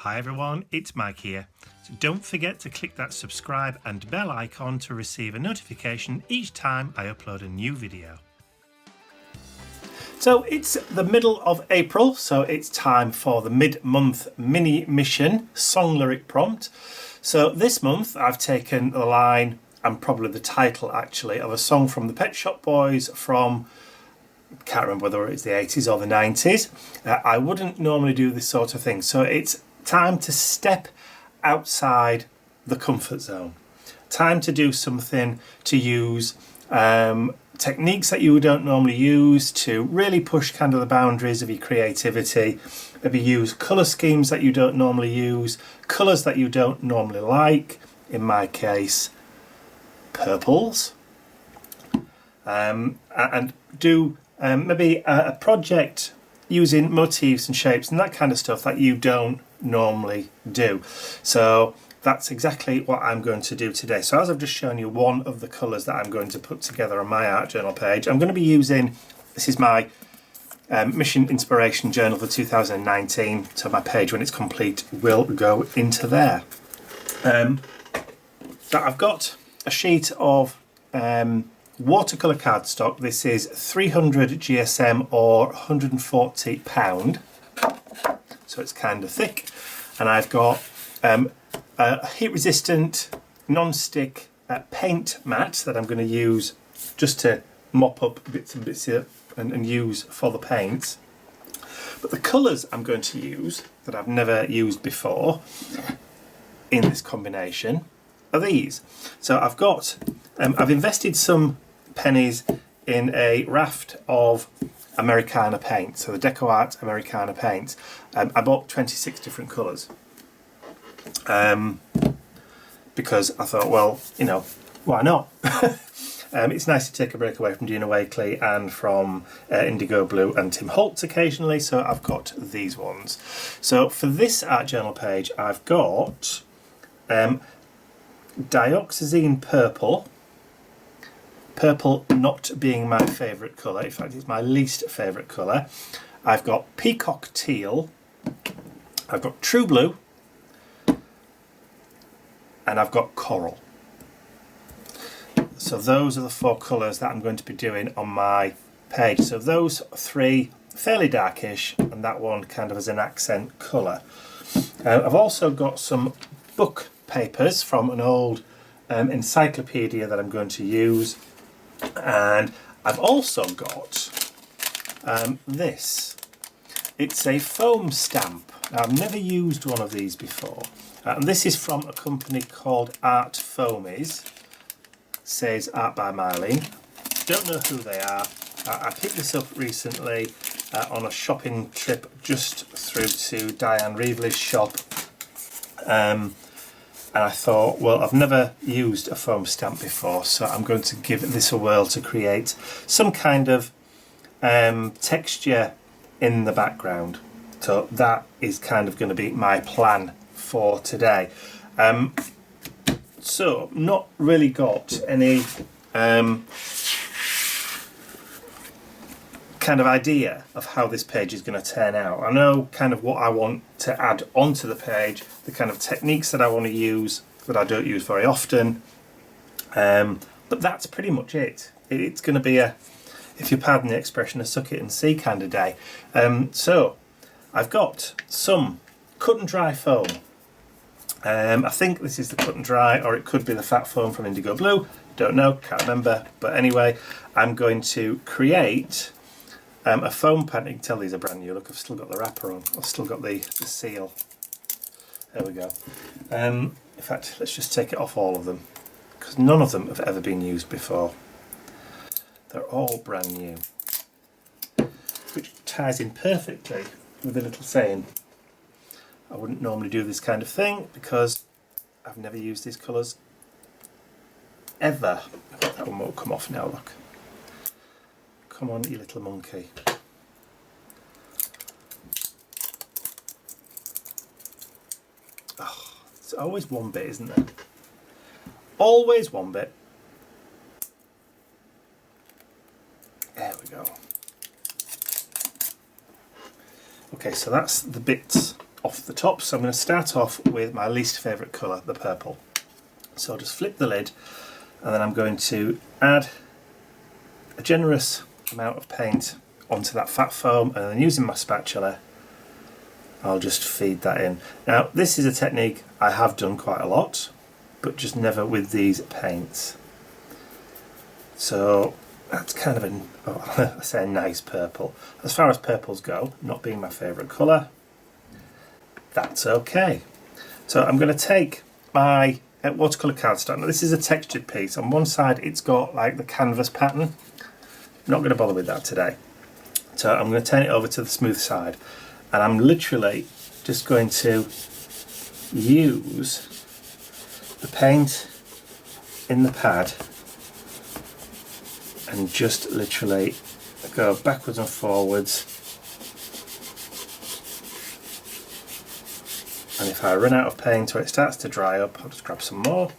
Hi everyone, it's Mike here. So don't forget to click that subscribe and bell icon to receive a notification each time I upload a new video. So it's the middle of April, so it's time for the mid-month mini mission song lyric prompt. So this month I've taken the line, and probably the title actually, of a song from the Pet Shop Boys from, can't remember whether it's the 80s or the 90s. I wouldn't normally do this sort of thing, so it's time to step outside the comfort zone. Time to do something, to use techniques that you don't normally use, to really push kind of the boundaries of your creativity. Maybe use colour schemes that you don't normally use, colours that you don't normally like, in my case purples, and do maybe a project using motifs and shapes and that kind of stuff that you don't normally do. So that's exactly what I'm going to do today. So as I've just shown you one of the colours that I'm going to put together on my art journal page, I'm going to be using, this is my mission inspiration journal for 2019, so my page when it's complete will go into there. So I've got a sheet of watercolour cardstock. This is 300 GSM or 140 pound, so it's kind of thick, and I've got a heat resistant non-stick paint mat that I'm going to use just to mop up bits and bits here and use for the paints. But the colours I'm going to use that I've never used before in this combination are these. So I've got I've invested some pennies in a raft of Americana paint, so the Deco Art Americana paint. I bought 26 different colours because I thought, well, you know, why not? It's nice to take a break away from Gina Wakely and from Indigo Blue and Tim Holtz occasionally, so I've got these ones. So for this art journal page I've got dioxazine purple, purple not being my favourite colour, in fact it's my least favourite colour. I've got peacock teal, I've got true blue, and I've got coral. So those are the four colours that I'm going to be doing on my page. So those three fairly darkish, and that one kind of as an accent colour. I've also got some book papers from an old encyclopedia that I'm going to use, and I've also got this. It's a foam stamp. Now, I've never used one of these before, and this is from a company called Art Foamies. Says Art by Marlene. Don't know who they are. I picked this up recently on a shopping trip just through to Diane Reevely's shop, and I thought, well, I've never used a foam stamp before, so I'm going to give this a whirl to create some kind of texture in the background. So that is kind of going to be my plan for today. So not really got any kind of idea of how this page is going to turn out. I know kind of what I want to add onto the page, the kind of techniques that I want to use that I don't use very often, but that's pretty much it. It's going to be a, if you pardon the expression, a suck it and see kind of day. So I've got some cut and dry foam. I think this is the cut and dry, or it could be the fat foam from Indigo Blue, don't know, can't remember, but anyway, I'm going to create a foam pan. You can tell these are brand new. Look, I've still got the wrapper on, I've still got the seal. There we go. In fact, let's just take it off all of them, because none of them have ever been used before. They're all brand new, which ties in perfectly with the little saying. I wouldn't normally do this kind of thing because I've never used these colours ever. That one won't come off now, look. Come on, you little monkey. Oh, it's always one bit, isn't there? Always one bit. There we go. Okay, so that's the bits off the top. So I'm going to start off with my least favourite colour, the purple. So I'll just flip the lid, and then I'm going to add a generous amount of paint onto that fat foam, and then using my spatula I'll just feed that in. Now this is a technique I have done quite a lot, but just never with these paints. So that's kind of I say a nice purple. As far as purples go, not being my favourite colour, that's okay. So I'm going to take my watercolour cardstock. Now this is a textured piece. On one side it's got like the canvas pattern. I'm not going to bother with that today. So I'm going to turn it over to the smooth side, and I'm literally just going to use the paint in the pad and just literally go backwards and forwards. And if I run out of paint or it starts to dry up, I'll just grab some more.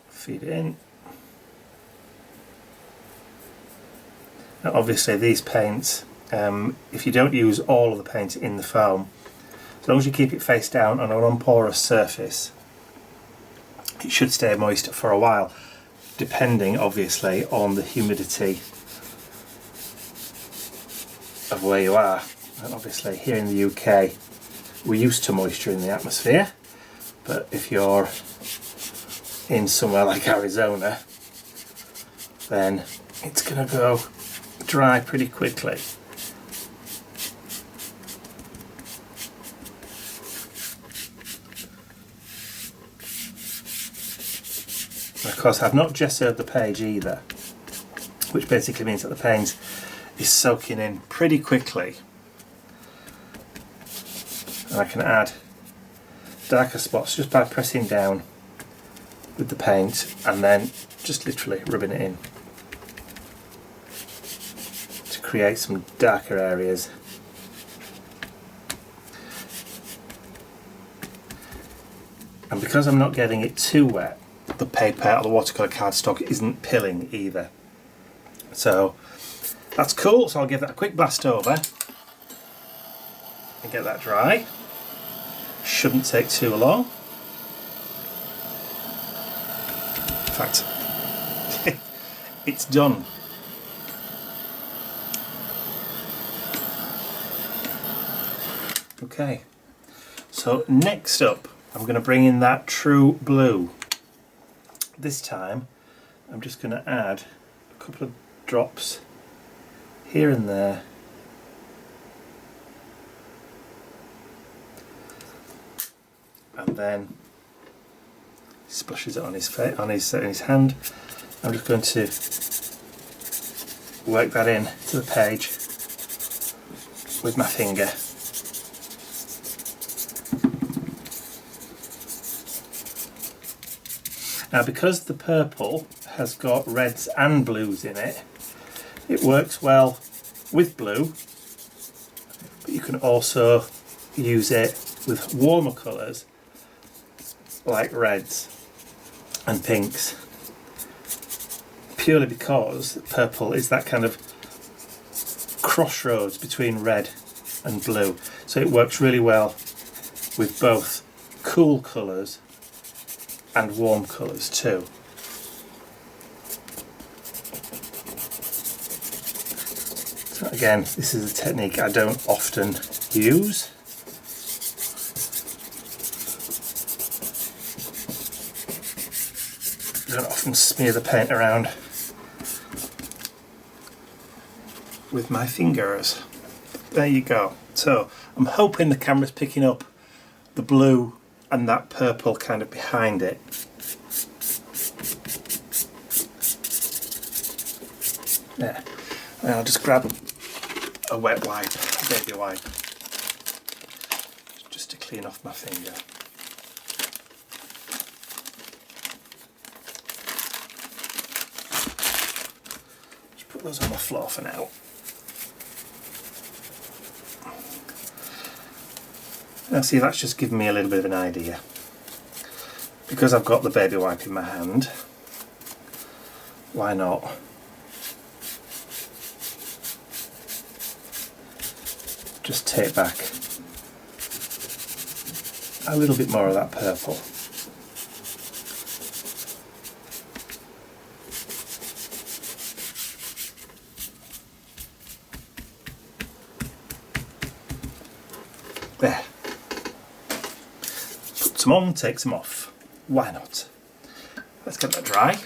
Feed it in. Now obviously these paints, if you don't use all of the paint in the foam, as long as you keep it face down on a non-porous surface, it should stay moist for a while, depending obviously on the humidity of where you are. And obviously here in the UK we're used to moisture in the atmosphere, but if you're in somewhere like Arizona, then it's going to go dry pretty quickly. And of course I've not gessoed the page either, which basically means that the paint is soaking in pretty quickly, and I can add darker spots just by pressing down with the paint and then just literally rubbing it in to create some darker areas. And because I'm not getting it too wet, the paper or the watercolour cardstock isn't pilling either. So that's cool, so I'll give that a quick blast over and get that dry. Shouldn't take too long. In fact, it's done. Okay, so next up I'm going to bring in that true blue. This time I'm just going to add a couple of drops here and there, and then splashes it on his face, on his hand. I'm just going to work that in to the page with my finger. Now because the purple has got reds and blues in it, it works well with blue, but you can also use it with warmer colours like reds and pinks, purely because purple is that kind of crossroads between red and blue, so it works really well with both cool colours and warm colours too. So again, this is a technique I don't often use. I don't often smear the paint around with my fingers. There you go. So I'm hoping the camera's picking up the blue and that purple kind of behind it. There. And I'll just grab a wet wipe, a baby wipe, just to clean off my finger. Just put those on the floor for now. Now see, that's just given me a little bit of an idea. Because I've got the baby wipe in my hand, why not just take back a little bit more of that purple. There. Put some on, take some off. Why not? Let's get that dry.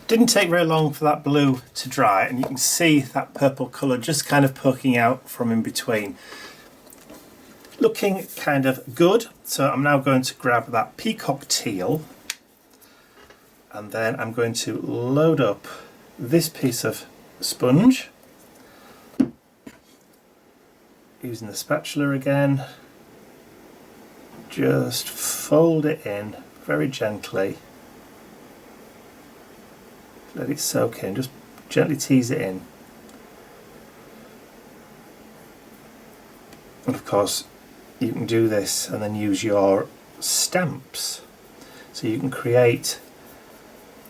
Didn't take very long for that blue to dry, and you can see that purple colour just kind of poking out from in between. Looking kind of good. So I'm now going to grab that peacock teal, and then I'm going to load up this piece of sponge using the spatula again. Just fold it in very gently. Let it soak in, just gently tease it in. And of course you can do this and then use your stamps. So you can create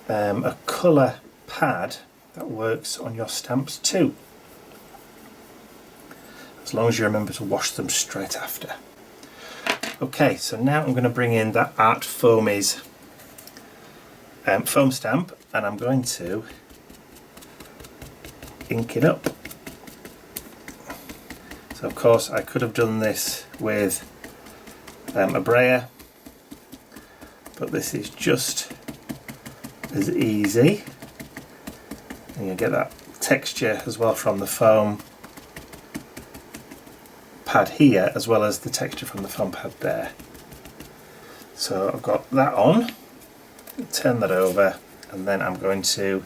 a colour pad that works on your stamps too, as long as you remember to wash them straight after. Okay, so now I'm going to bring in that Art Foamies foam stamp, and I'm going to ink it up. So of course I could have done this with a brayer, but this is just as easy, and you get that texture as well from the foam pad here, as well as the texture from the foam pad there. So I've got that on, turn that over, and then I'm going to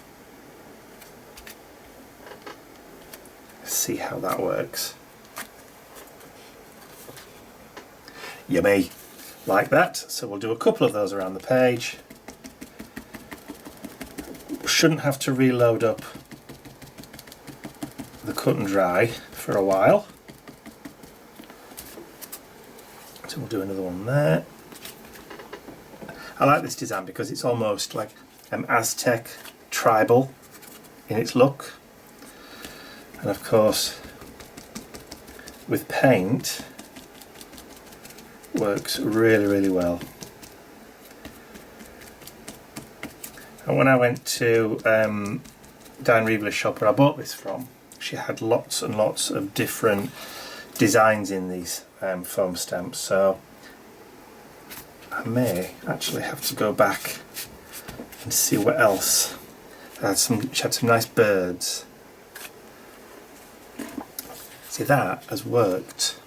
see how that works. Yummy, like that. So we'll do a couple of those around the page. Shouldn't have to reload up the cut and dry for a while. So we'll do another one there. I like this design because it's almost like Aztec tribal in its look, and of course with paint works really well. And when I went to Diane Reevel's shop where I bought this from, she had lots and lots of different designs in these foam stamps, so I may actually have to go back and see what else. She had some nice birds. See, that has worked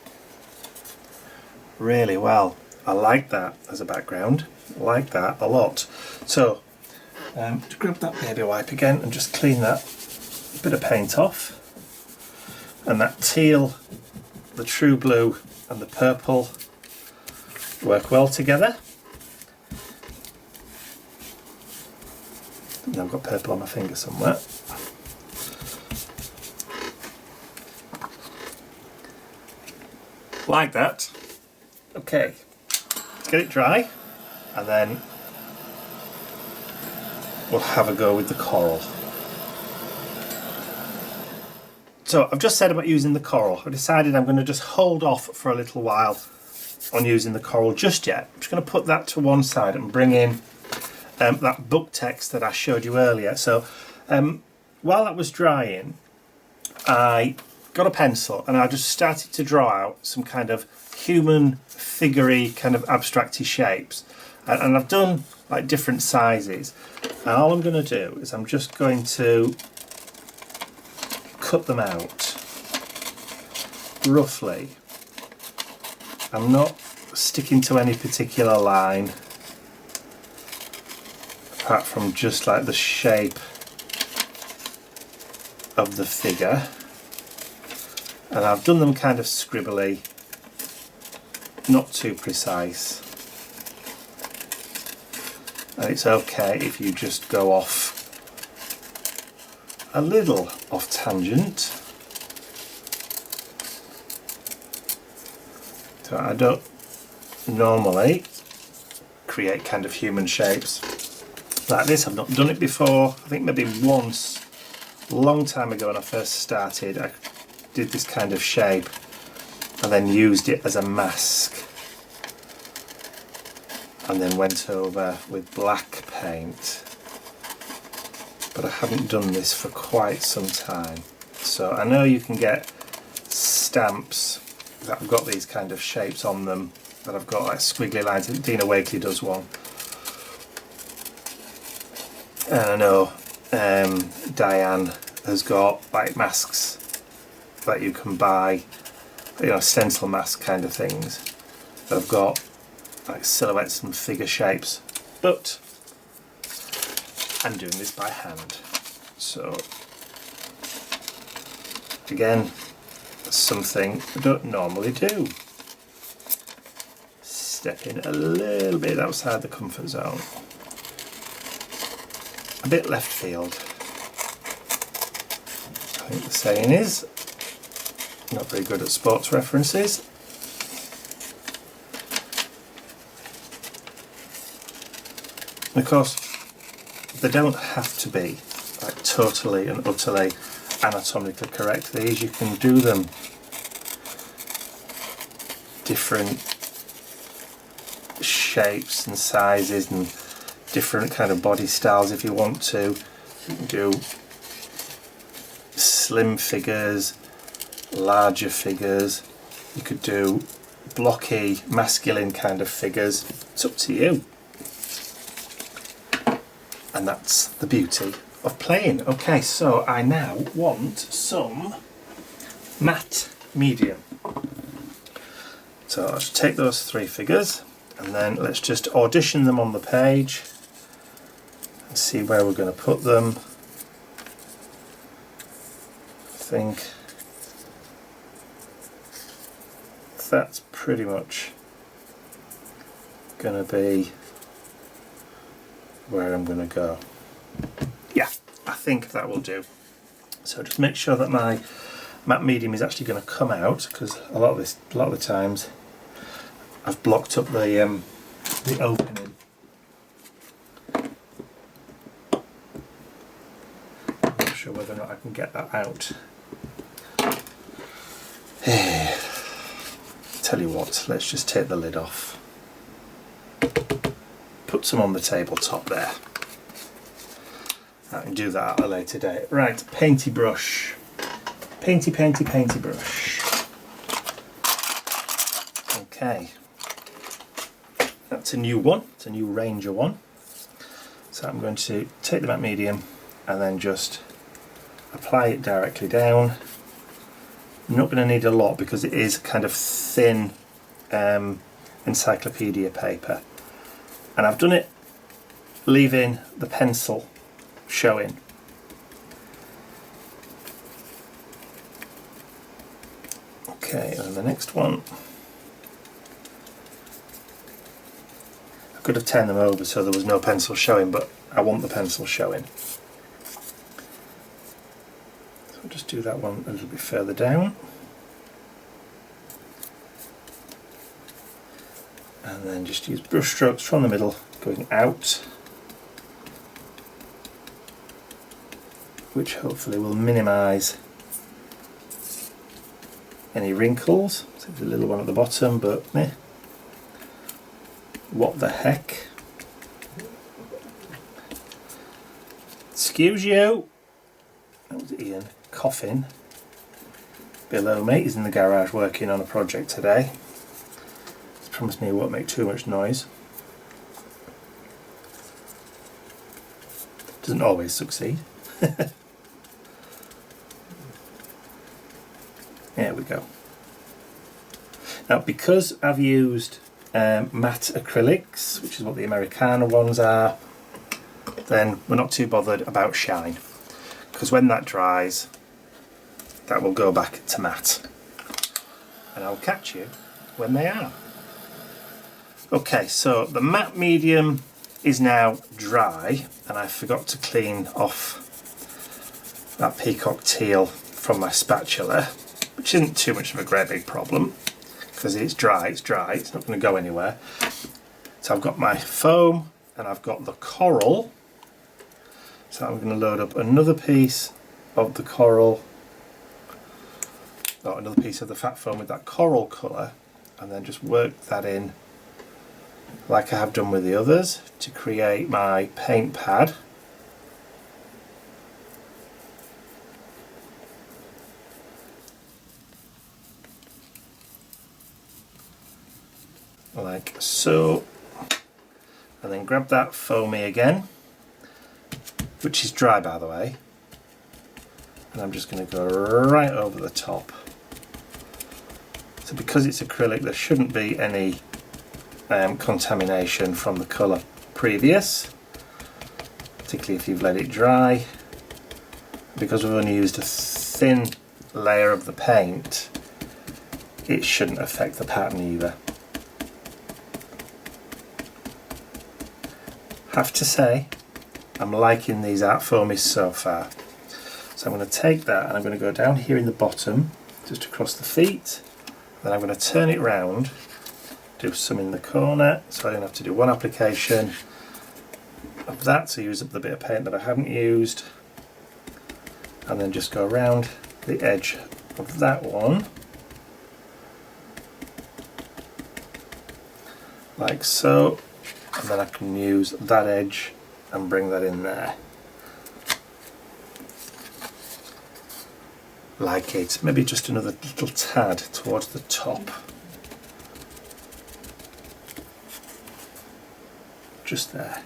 really well. I like that as a background. I like that a lot. So to grab that baby wipe again and just clean that bit of paint off. And that teal, the true blue and the purple work well together. Now I've got purple on my finger somewhere. Like that. Okay, let's get it dry, and then we'll have a go with the coral. So I've just said about using the coral. I've decided I'm going to just hold off for a little while on using the coral just yet. I'm just going to put that to one side and bring in that book text that I showed you earlier. So while that was drying, I got a pencil and I just started to draw out some kind of human figure-y kind of abstracty shapes, and I've done like different sizes, and all I'm going to do is I'm just going to cut them out roughly. I'm not sticking to any particular line apart from just like the shape of the figure, and I've done them kind of scribbly, not too precise, and it's okay if you just go off a little off tangent. So I don't normally create kind of human shapes like this. I've not done it before. I think maybe once A long time ago when I first started, I did this kind of shape and then used it as a mask, and then went over with black paint. But I haven't done this for quite some time. So I know you can get stamps that have got these kind of shapes on them, that I've got like squiggly lines. Dina Wakely does one. And I know Diane has got like masks that you can buy, you know, stencil mask kind of things that have got like silhouettes and figure shapes. But I'm doing this by hand. So again, something I don't normally do. Stepping a little bit outside the comfort zone. A bit left field. I think the saying is, not very good at sports references. And of course, they don't have to be like totally and utterly anatomically correct. These, you can do them different shapes and sizes and different kind of body styles if you want to. You can do slim figures, larger figures, you could do blocky masculine kind of figures. It's up to you. And that's the beauty of playing. Okay, so I now want some matte medium. So I'll just take those three figures and then let's just audition them on the page and see where we're going to put them. I think that's pretty much going to be where I'm going to go. Yeah, I think that will do. So just make sure that my matte medium is actually going to come out, because a lot of the times I've blocked up the opening. I'm not sure whether or not I can get that out. Tell you what, let's just take the lid off. Put some on the tabletop there. I can do that at a later date. Right, painty brush. Painty brush. Okay. That's a new one. It's a new Ranger one. So I'm going to take the matte medium and then just apply it directly down. I'm not going to need a lot because it is kind of thin encyclopedia paper. And I've done it leaving the pencil showing. Okay, and the next one. I could have turned them over so there was no pencil showing, but I want the pencil showing. So I'll just do that one a little bit further down. And then just use brush strokes from the middle going out, which hopefully will minimise any wrinkles. So there's a little one at the bottom, but what the heck. Excuse you. That was Ian coughing below me. He's in the garage working on a project today. He's promised me he won't make too much noise. Doesn't always succeed. There we go. Now, because I've used matte acrylics, which is what the Americana ones are, then we're not too bothered about shine, because when that dries, that will go back to matte, and I'll catch you when they are. Okay, so the matte medium is now dry, and I forgot to clean off that peacock teal from my spatula, which isn't too much of a great big problem because it's dry, it's not going to go anywhere. So I've got my foam and I've got the coral, so I'm going to load up another piece of the coral, or another piece of the fat foam with that coral colour, and then just work that in like I have done with the others to create my paint pad. Like so, and then grab that foamy again, which is dry by the way, and I'm just going to go right over the top. So because it's acrylic, there shouldn't be any contamination from the colour previous, particularly if you've let it dry. Because we've only used a thin layer of the paint, it shouldn't affect the pattern either. Have to say, I'm liking these art foamies so far. So I'm going to take that and I'm going to go down here in the bottom, just across the feet. Then I'm going to turn it round, do some in the corner, so I don't have to do one application of that to use up the bit of paint that I haven't used. And then just go around the edge of that one, like so. And then I can use that edge and bring that in there. Like it. Maybe just another little tad towards the top. Just there.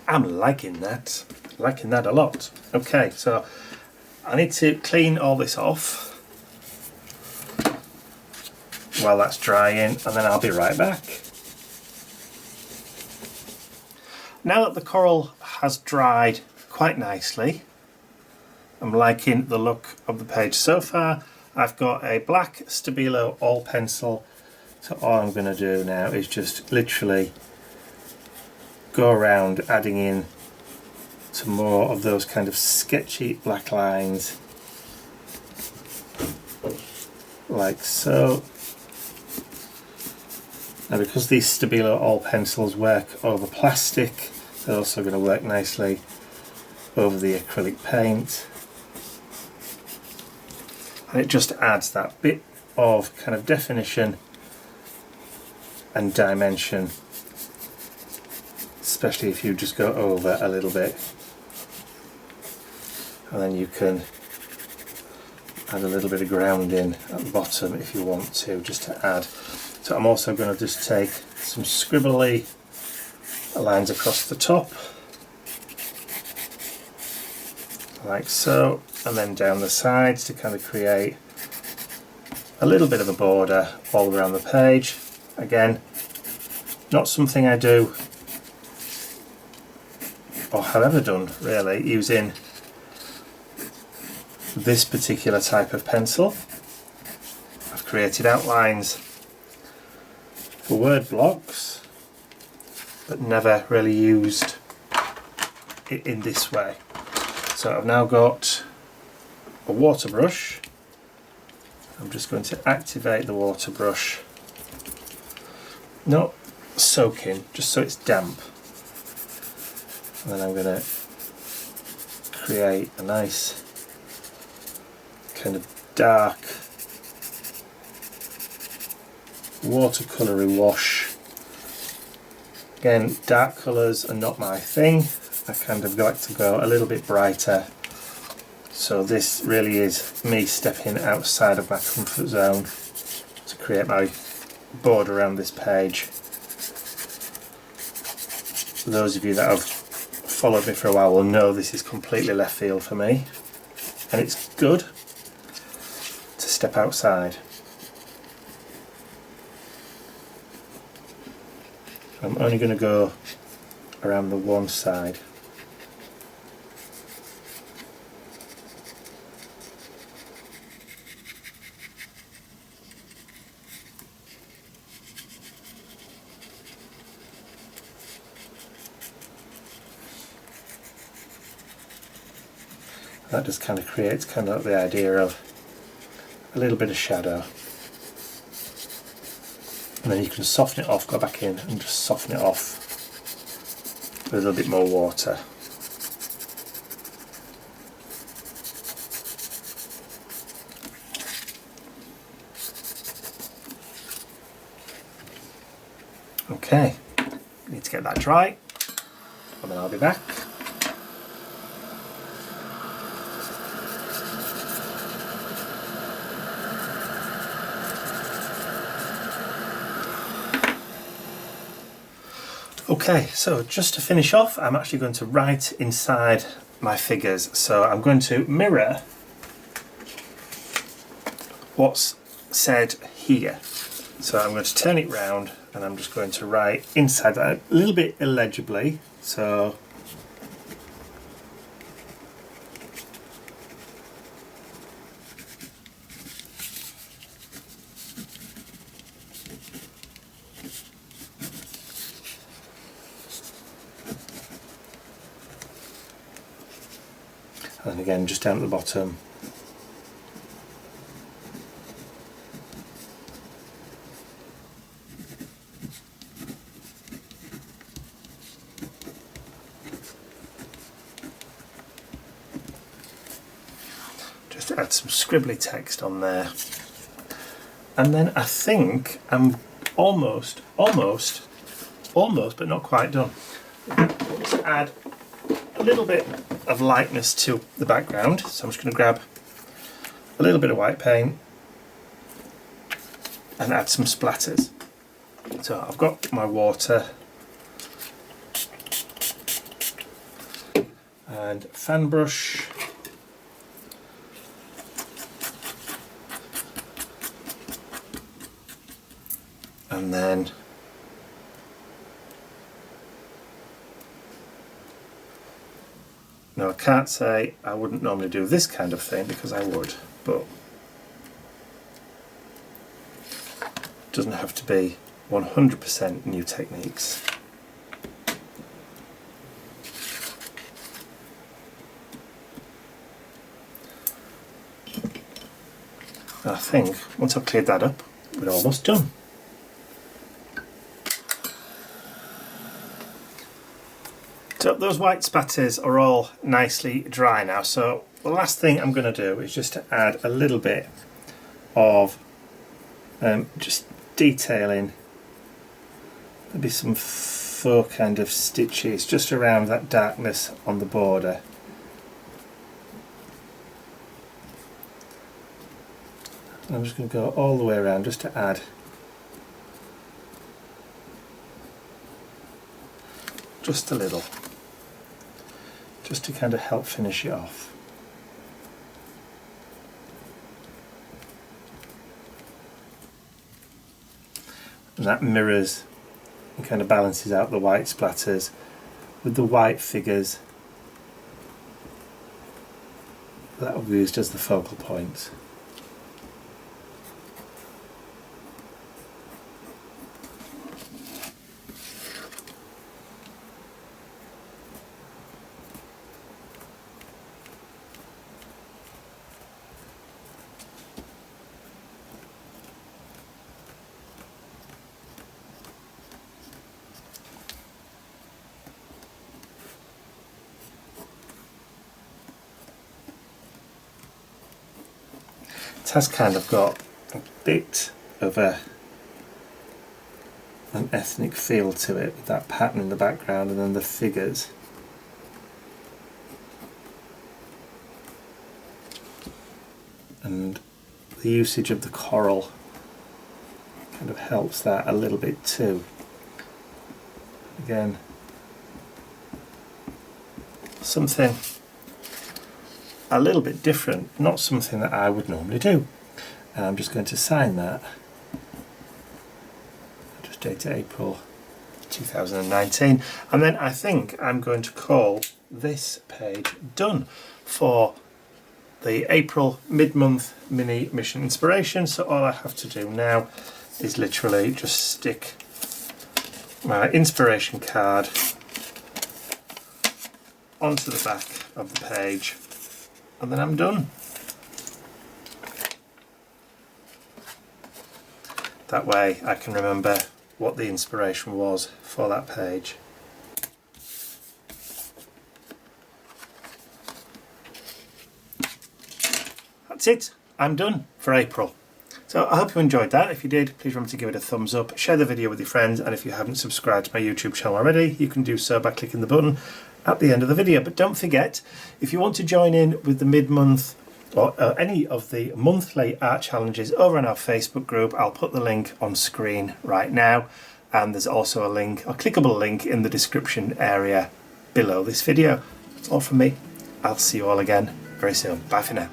I'm liking that. Liking that a lot. Okay, so I need to clean all this off while that's drying, and then I'll be right back. Now that the coral has dried quite nicely, I'm liking the look of the page so far. I've got a black Stabilo all pencil, so all I'm going to do now is just literally go around adding in some more of those kind of sketchy black lines, like so. Now because these Stabilo all pencils work over plastic, they're also going to work nicely over the acrylic paint. And it just adds that bit of kind of definition and dimension, especially if you just go over a little bit. And then you can add a little bit of grounding at the bottom if you want to, just to add. So I'm also going to just take some scribbly lines across the top, like so, and then down the sides to kind of create a little bit of a border all around the page. Again, not something I do or have ever done really using this particular type of pencil. I've created outlines for word blocks, but never really used it in this way. So I've now got a water brush. I'm just going to activate the water brush, not soaking, just so it's damp. And then I'm going to create a nice kind of dark watercolory wash. Again, dark colours are not my thing. I kind of like to go a little bit brighter. So this really is me stepping outside of my comfort zone to create my border around this page. For those of you that have followed me for a while will know this is completely left field for me, and it's good to step outside. I'm only going to go around the one side. That just kind of creates kind of the idea of a little bit of shadow. And then you can soften it off, go back in and just soften it off with a little bit more water. Okay, need to get that dry and then I'll be back. Okay, so just to finish off, I'm actually going to write inside my figures. So I'm going to mirror what's said here. So I'm going to turn it round and I'm just going to write inside that a little bit illegibly. So and again just down at the bottom. Just add some scribbly text on there. And then I think I'm almost, but not quite done. Let's add a little bit of lightness to the background. So I'm just going to grab a little bit of white paint and add some splatters. So I've got my water and fan brush. And then now I can't say I wouldn't normally do this kind of thing because I would, but it doesn't have to be 100% new techniques. And I think once I've cleared that up, we're almost done. So those white spatters are all nicely dry now, so the last thing I'm going to do is just to add a little bit of just detailing, maybe some faux kind of stitches just around that darkness on the border. And I'm just going to go all the way around just to add just a little, just to kind of help finish it off. And that mirrors and kind of balances out the white splatters with the white figures that will be used as the focal points. It has kind of got a bit of an ethnic feel to it, with that pattern in the background and then the figures. And the usage of the coral kind of helps that a little bit too. Again, something a little bit different, not something that I would normally do. And I'm just going to sign that. I'll just date it April 2019. And then I think I'm going to call this page done for the April mid-month mini mission inspiration. So all I have to do now is literally just stick my inspiration card onto the back of the page, and then I'm done. That way I can remember what the inspiration was for that page. That's it, I'm done for April. So I hope you enjoyed that. If you did, please remember to give it a thumbs up, share the video with your friends, and if you haven't subscribed to my YouTube channel already, you can do so by clicking the button at the end of the video. But don't forget, if you want to join in with the mid-month or any of the monthly art challenges over on our Facebook group, I'll put the link on screen right now, and there's also a link, a clickable link in the description area below this video. That's all from me. I'll see you all again very soon. Bye for now.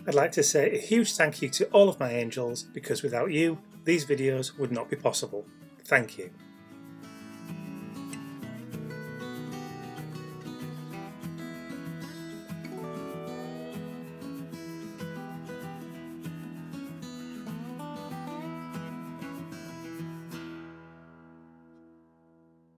I'd like to say a huge thank you to all of my angels, because without you, these videos would not be possible. Thank you.